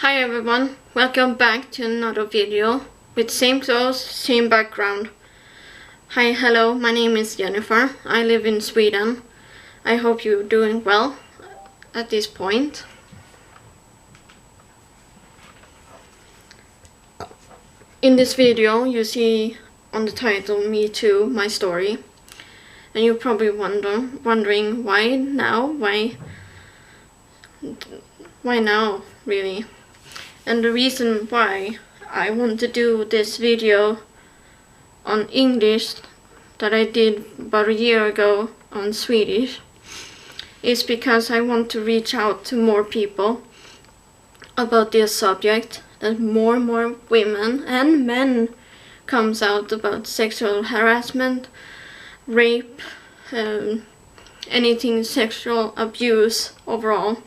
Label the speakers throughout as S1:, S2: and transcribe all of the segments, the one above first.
S1: Hi everyone, welcome back to another video with same clothes, same background. Hi, hello, my name is Jennifer. I live in Sweden. I hope you're doing well at this point. In this video you see on the title METOO, my story. And you're probably wondering why now? Why now, really? And the reason why I want to do this video on English that I did about a year ago on Swedish is because I want to reach out to more people about this subject, that more and more women and men comes out about sexual harassment, rape, anything sexual abuse overall.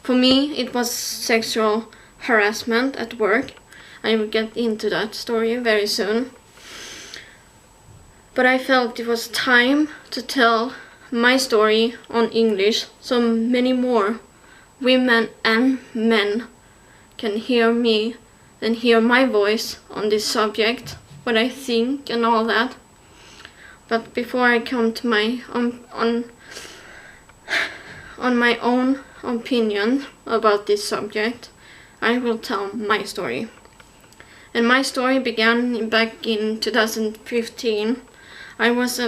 S1: For me it was sexual harassment at work. I will get into that story very soon. But I felt it was time to tell my story on English so many more women and men can hear me and hear my voice on this subject, what I think and all that. But before I come to my on my own opinion about this subject, I will tell my story. And my story began back in 2015. I was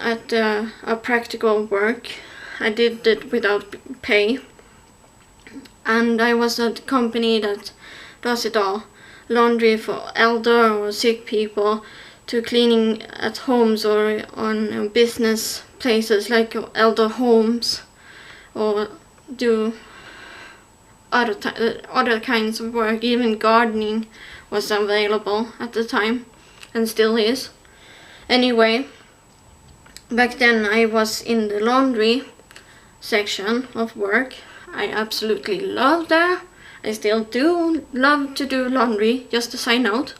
S1: at a practical work. I did it without pay. And I was at a company that does it all. Laundry for elder or sick people, to cleaning at homes or on business places like elder homes, or do other kinds of work. Even gardening was available at the time and still is. Anyway, back then I was in the laundry section of work. I absolutely loved that. I still do love to do laundry, just a side note.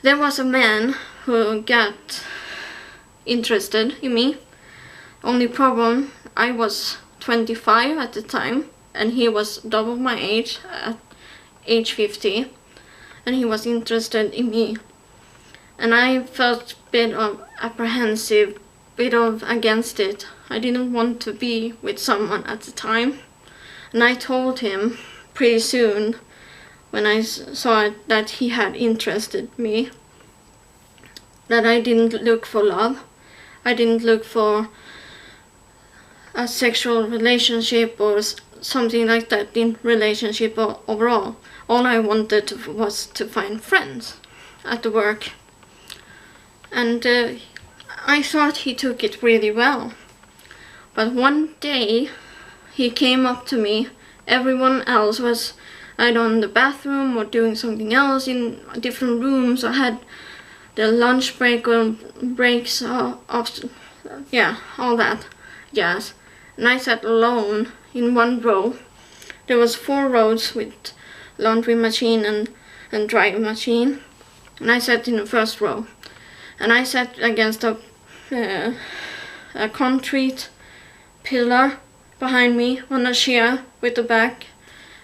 S1: There was a man who got interested in me. Only problem, I was 25 at the time and he was double my age, at age 50, and he was interested in me. And I felt a bit of apprehensive, bit of against it. I didn't want to be with someone at the time. And I told him pretty soon when I saw that he had interested me, that I didn't look for love. I didn't look for a sexual relationship or something like that in relationship overall. All I wanted was to find friends at the work. And I thought he took it really well. But one day he came up to me. Everyone else was either in the bathroom or doing something else in different rooms, or had the lunch break or breaks yeah, all that jazz. And I sat alone in one row. There was 4 rows with laundry machine and dry machine, and I sat in the first row. And I sat against a concrete pillar behind me on a chair with the back.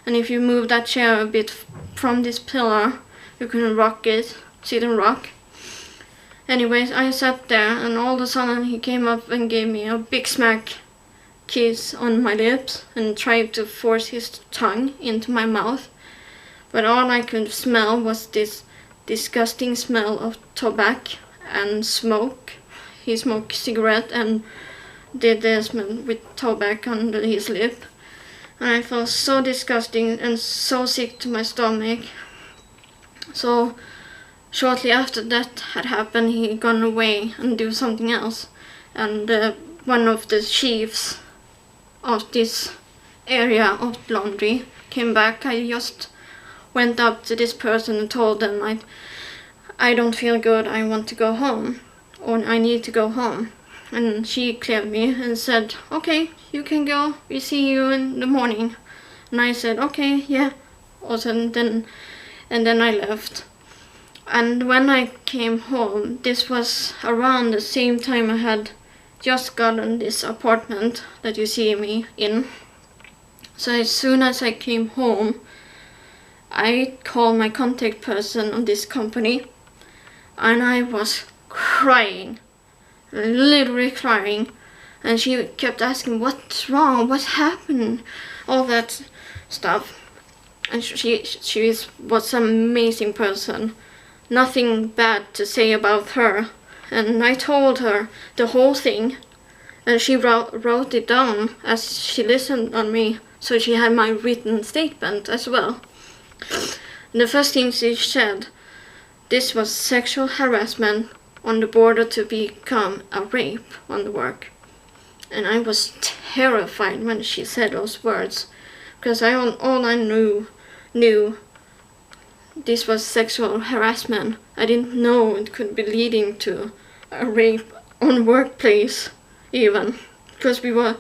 S1: And if you move that chair a bit from this pillar, you can rock it, sit and rock. Anyways, I sat there, and all of a sudden he came up and gave me a big smack kiss on my lips and tried to force his tongue into my mouth. But all I could smell was this disgusting smell of tobacco and smoke. He smoked cigarette and did this with tobacco under his lip. And I felt so disgusting and so sick to my stomach. So shortly after that had happened, he gone away and do something else. And one of the chiefs of this area of laundry came back. I just went up to this person and told them I don't feel good, I want to go home, or I need to go home. And she cleared me and said, okay, you can go, we see you in the morning. And I said, okay, yeah. Also, and then I left. And when I came home, this was around the same time I had just gotten this apartment that you see me in. So as soon as I came home, I called my contact person on this company, and I was crying, literally crying, and she kept asking what's wrong, what happened, all that stuff. And she was an amazing person, nothing bad to say about her. And I told her the whole thing, and she wrote it down as she listened on me, so she had my written statement as well. And the first thing she said, this was sexual harassment on the border to become a rape on the work. And I was terrified when she said those words, because all I knew this was sexual harassment. I didn't know it could be leading to a rape on workplace even, because we were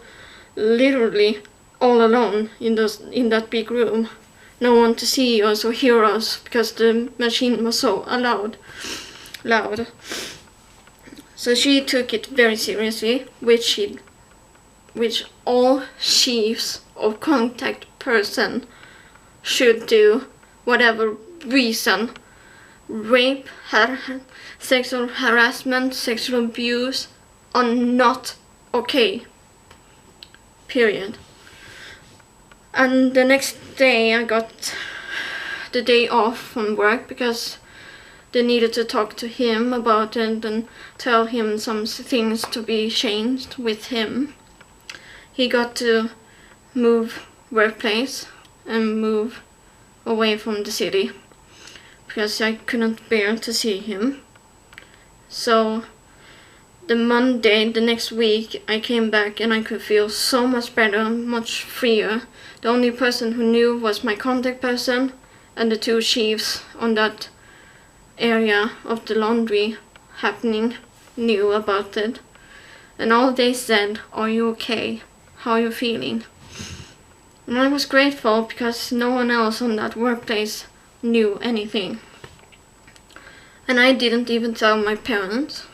S1: literally all alone in that big room. No one to see us or hear us because the machine was so loud. So she took it very seriously, which all chiefs or contact person should do, whatever reason. Rape, sexual harassment, sexual abuse are not okay. Period. And the next day I got the day off from work because they needed to talk to him about it and tell him some things to be changed with him. He got to move workplace and move away from the city because I couldn't bear to see him. So the Monday, the next week, I came back and I could feel so much better, much freer. The only person who knew was my contact person, and the two chiefs on that area of the laundry happening knew about it. And all they said, are you okay? How are you feeling? And I was grateful because no one else on that workplace knew anything. And I didn't even tell my parents.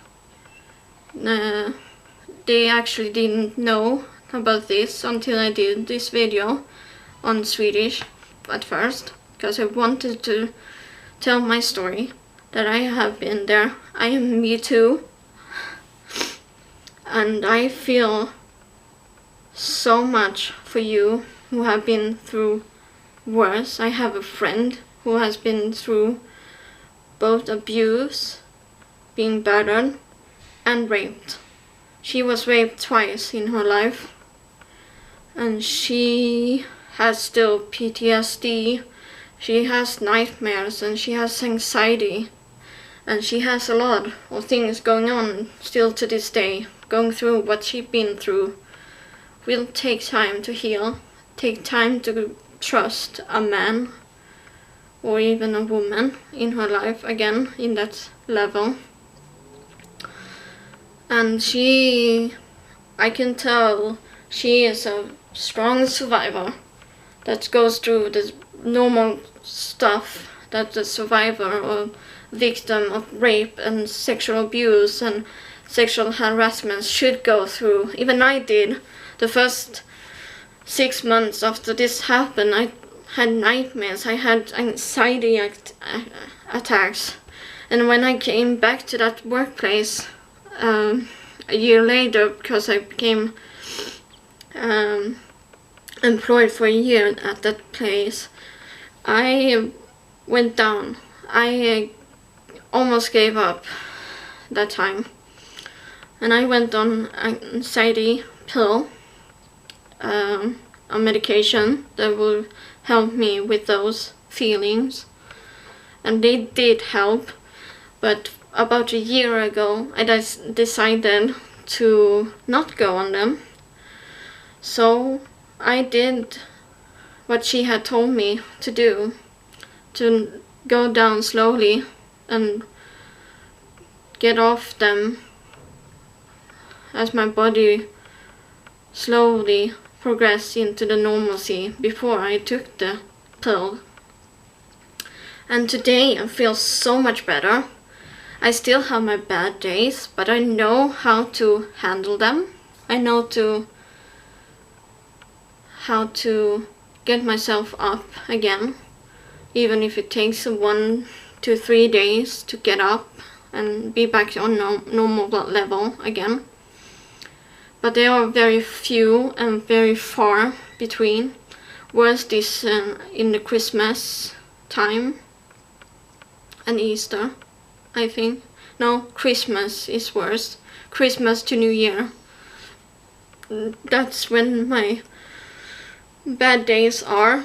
S1: They actually didn't know about this until I did this video on Swedish at first, because I wanted to tell my story, that I have been there. I am METOO, and I feel so much for you who have been through worse. I have a friend who has been through both abuse, being battered, and raped. She was raped twice in her life, and she has still PTSD, she has nightmares, and she has anxiety, and she has a lot of things going on still to this day, going through what she's been through. Will take time to heal, take time to trust a man or even a woman in her life again in that level. And I can tell she is a strong survivor that goes through the normal stuff that the survivor or victim of rape and sexual abuse and sexual harassment should go through. Even I did. The first 6 months after this happened, I had nightmares, I had anxiety attacks. And when I came back to that workplace a year later, because I became employed for a year at that place, I went down. I almost gave up that time. And I went on anxiety pill, a medication that will help me with those feelings. And they did help, but about a year ago I decided to not go on them. So I did what she had told me to do, to go down slowly and get off them as my body slowly progressed into the normalcy before I took the pill. And today I feel so much better. I still have my bad days, but I know how to handle them. I know how to get myself up again, even if it takes 1 to 3 days to get up and be back on normal level again. But they are very few and very far between. Worst is in the Christmas time and Easter, I think. No, Christmas is worse. Christmas to New Year. That's when my bad days are,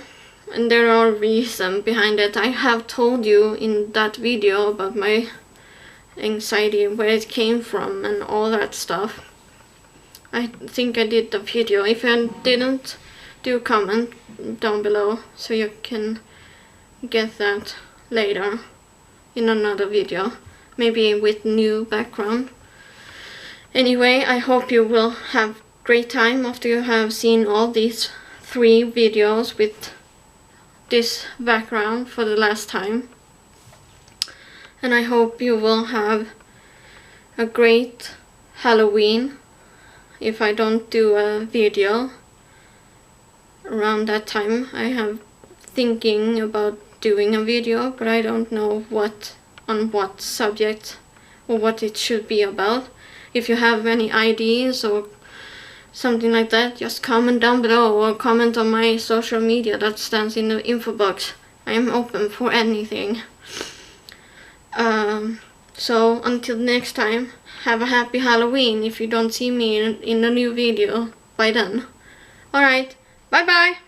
S1: and there are reasons behind it. I have told you in that video about my anxiety, where it came from and all that stuff. I think I did the video. If I didn't, do comment down below so you can get that later in another video, maybe with new background. Anyway, I hope you will have great time after you have seen all these 3 videos with this background for the last time. And I hope you will have a great Halloween if I don't do a video around that time. I have thinking about doing a video, but I don't know on what subject or what it should be about. If you have any ideas or something like that, just comment down below or comment on my social media that stands in the info box. I am open for anything. So until next time, have a happy Halloween if you don't see me in a new video by then. Alright, bye bye!